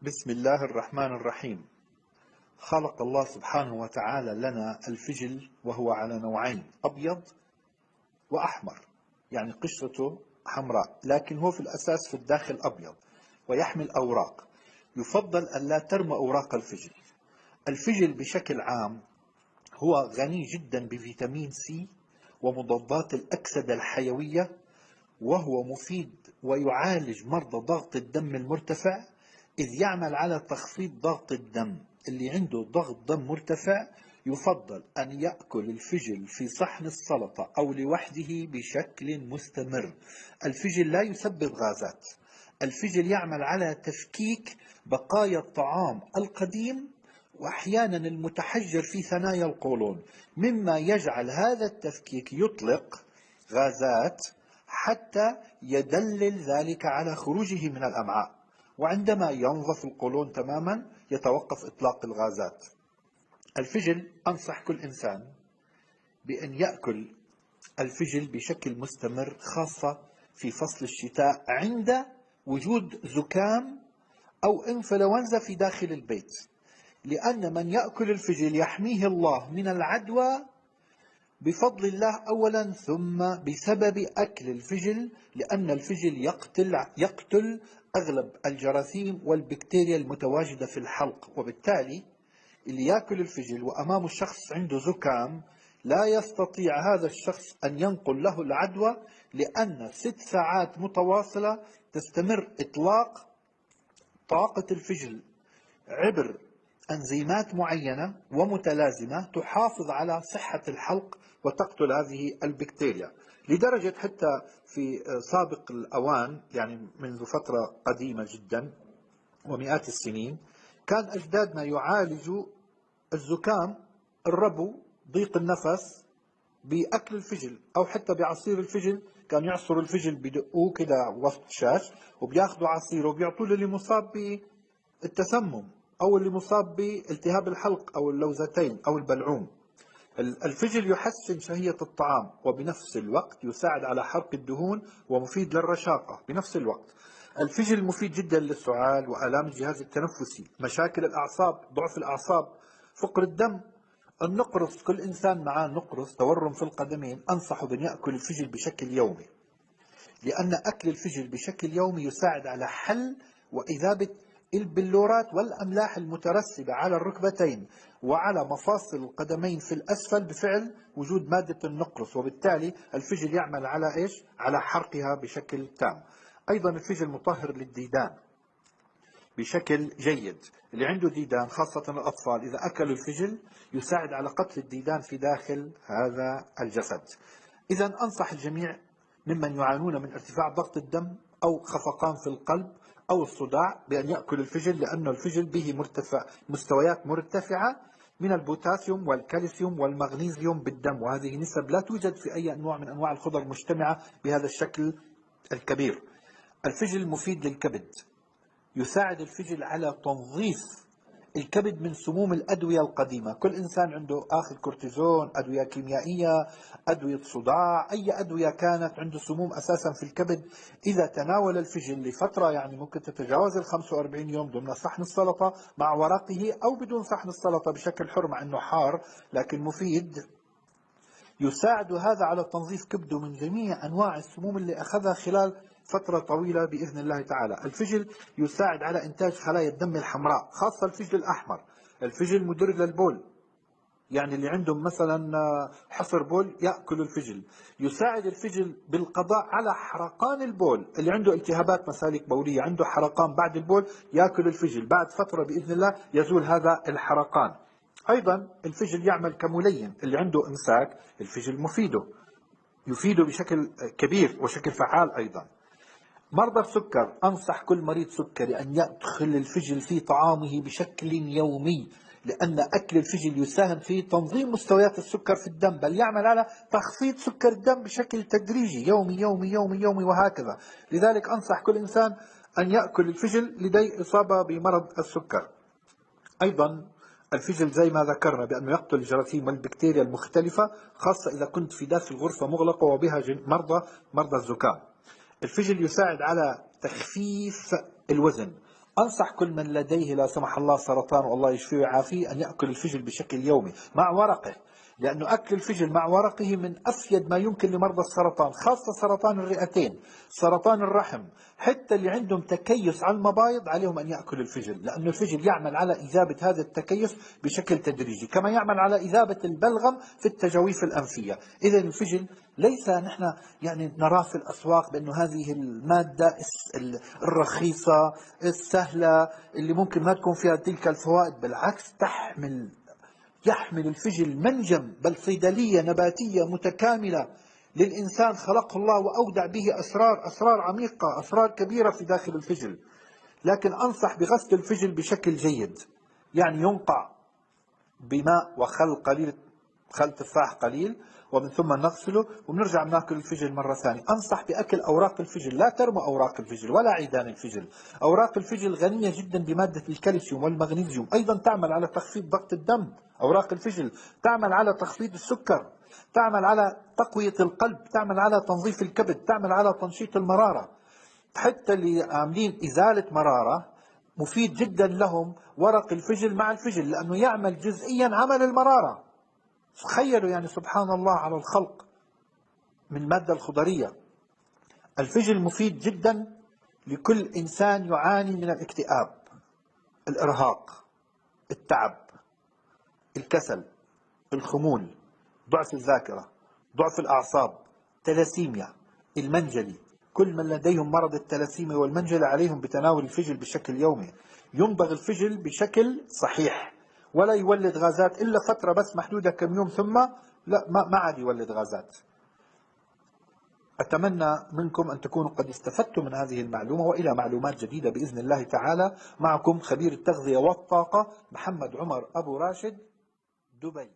بسم الله الرحمن الرحيم. خلق الله سبحانه وتعالى لنا الفجل وهو على نوعين، أبيض وأحمر، يعني قشرته حمراء لكن هو في الأساس في الداخل أبيض ويحمل أوراق. يفضل أن لا ترمى أوراق الفجل. الفجل بشكل عام هو غني جدا بفيتامين سي ومضادات الأكسدة الحيوية، وهو مفيد ويعالج مرضى ضغط الدم المرتفع، إذ يعمل على تخفيض ضغط الدم. اللي عنده ضغط دم مرتفع يفضل أن يأكل الفجل في صحن السلطة أو لوحده بشكل مستمر. الفجل لا يسبب غازات. الفجل يعمل على تفكيك بقايا الطعام القديم وأحيانا المتحجر في ثنايا القولون، مما يجعل هذا التفكيك يطلق غازات حتى يدلل ذلك على خروجه من الأمعاء، وعندما ينظف القولون تماما يتوقف إطلاق الغازات. الفجل أنصح كل إنسان بأن يأكل الفجل بشكل مستمر، خاصة في فصل الشتاء عند وجود زكام أو إنفلونزا في داخل البيت، لأن من يأكل الفجل يحميه الله من العدوى بفضل الله أولا، ثم بسبب أكل الفجل، لأن الفجل يقتل أغلب الجراثيم والبكتيريا المتواجدة في الحلق. وبالتالي اللي يأكل الفجل وأمامه شخص عنده زكام لا يستطيع هذا الشخص أن ينقل له العدوى، لأن 6 ساعات متواصلة تستمر إطلاق طاقة الفجل عبر أنزيمات معينة ومتلازمة تحافظ على صحة الحلق وتقتل هذه البكتيريا. لدرجة حتى في سابق الأوان، يعني منذ فترة قديمة جدا ومئات السنين، كان أجدادنا يعالجوا الزكام، الربو، ضيق النفس بأكل الفجل أو حتى بعصير الفجل. كان يعصروا الفجل بدقوه كده وسط شاش وبياخذوا عصيره وبيعطوه للي مصاب بالتسمم أو اللي مصاب بالتهاب الحلق أو اللوزتين أو البلعوم. الفجل يحسن شهية الطعام وبنفس الوقت يساعد على حرق الدهون ومفيد للرشاقة بنفس الوقت. الفجل مفيد جدا للسعال وآلام الجهاز التنفسي، مشاكل الأعصاب، ضعف الأعصاب، فقر الدم، النقرس. كل إنسان معاه نقرس، تورم في القدمين، أنصحه بأن يأكل الفجل بشكل يومي، لأن أكل الفجل بشكل يومي يساعد على حل وإذابة البلورات والأملاح المترسبة على الركبتين وعلى مفاصل القدمين في الأسفل بفعل وجود مادة النقرس، وبالتالي الفجل يعمل على إيش؟ على حرقها بشكل تام. أيضا الفجل مطهر للديدان بشكل جيد. اللي عنده ديدان خاصة الأطفال إذا أكلوا الفجل يساعد على قتل الديدان في داخل هذا الجسد. إذا أنصح الجميع ممن يعانون من ارتفاع ضغط الدم أو خفقان في القلب أو الصداع بأن يأكل الفجل، لأن الفجل به مستويات مرتفعة من البوتاسيوم والكالسيوم والمغنيسيوم بالدم، وهذه نسب لا توجد في أي نوع من أنواع الخضر مجتمعة بهذا الشكل الكبير. الفجل مفيد للكبد، يساعد الفجل على تنظيف الكبد من سموم الأدوية القديمة. كل إنسان عنده آخذ كورتيزون، أدوية كيميائية، أدوية صداع، أي أدوية كانت عنده سموم أساسا في الكبد، إذا تناول الفجل لفترة يعني ممكن تتجاوز 45 يوم ضمن صحن السلطة مع ورقه أو بدون صحن السلطة بشكل حر، مع أنه حار لكن مفيد، يساعد هذا على تنظيف كبده من جميع أنواع السموم اللي أخذها خلال فترة طويلة بإذن الله تعالى. الفجل يساعد على إنتاج خلايا الدم الحمراء، خاصة الفجل الأحمر. الفجل مدر للبول، يعني اللي عندهم مثلا حصر بول يأكل الفجل. يساعد الفجل بالقضاء على حرقان البول، اللي عنده التهابات مسالك بولية، عنده حرقان بعد البول، يأكل الفجل، بعد فترة بإذن الله يزول هذا الحرقان. أيضا الفجل يعمل كملين، اللي عنده إمساك الفجل يفيده بشكل كبير وشكل فعال. أيضا مرضى السكر، أنصح كل مريض سكري أن يدخل الفجل في طعامه بشكل يومي، لأن أكل الفجل يساهم في تنظيم مستويات السكر في الدم، بل يعمل على تخفيض سكر الدم بشكل تدريجي، يومي يومي يومي يومي وهكذا. لذلك أنصح كل إنسان أن يأكل الفجل لدي إصابة بمرض السكر. أيضا الفجل زي ما ذكرنا بأنه يقتل الجراثيم والبكتيريا المختلفة، خاصة إذا كنت في داخل غرفة مغلقة وبها مرضى الزكام. الفجل يساعد على تخفيف الوزن، أنصح كل من لديه لا سمح الله سرطان والله يشفيه ويعافيه أن يأكل الفجل بشكل يومي مع ورقه، لأنه أكل الفجل مع ورقه من أفيد ما يمكن لمرضى السرطان، خاصة سرطان الرئتين، سرطان الرحم، حتى اللي عندهم تكيس على المبايض عليهم أن يأكلوا الفجل، لأنه الفجل يعمل على إذابة هذا التكيس بشكل تدريجي، كما يعمل على إذابة البلغم في التجاويف الأنفية. إذا الفجل ليس نحن يعني نراه في الأسواق بأنه هذه المادة الرخيصة السهلة اللي ممكن ما تكون فيها تلك الفوائد، بالعكس يحمل الفجل منجم، بل صيدلية نباتية متكاملة للإنسان خلقه الله وأودع به أسرار عميقة، أسرار كبيرة في داخل الفجل. لكن أنصح بغسل الفجل بشكل جيد، يعني ينقع بماء وخل قليل، خل تفاح قليل، ومن ثم نغسله ونرجع ناكل الفجل مرة ثانية. أنصح بأكل أوراق الفجل، لا ترموا أوراق الفجل ولا عيدان الفجل. أوراق الفجل غنية جدا بمادة الكالسيوم والمغنيسيوم، أيضا تعمل على تخفيض ضغط الدم. أوراق الفجل تعمل على تخفيض السكر، تعمل على تقوية القلب، تعمل على تنظيف الكبد، تعمل على تنشيط المرارة. حتى اللي عاملين إزالة مرارة مفيد جدا لهم ورق الفجل مع الفجل، لأنه يعمل جزئيا عمل المرارة. تخيلوا يعني سبحان الله على الخلق من المادة الخضرية. الفجل مفيد جدا لكل إنسان يعاني من الاكتئاب، الإرهاق، التعب، الكسل، الخمول، ضعف الذاكرة، ضعف الأعصاب، تلاسيميا، المنجلي. كل من لديهم مرض التلاسيميا والمنجلي عليهم بتناول الفجل بشكل يومي. ينبغ الفجل بشكل صحيح، ولا يولد غازات إلا فترة بس محدودة كم يوم، ثم لا ما عاد يولد غازات. أتمنى منكم أن تكونوا قد استفدتم من هذه المعلومة، وإلى معلومات جديدة بإذن الله تعالى. معكم خبير التغذية والطاقة محمد عمر أبو راشد، دبي.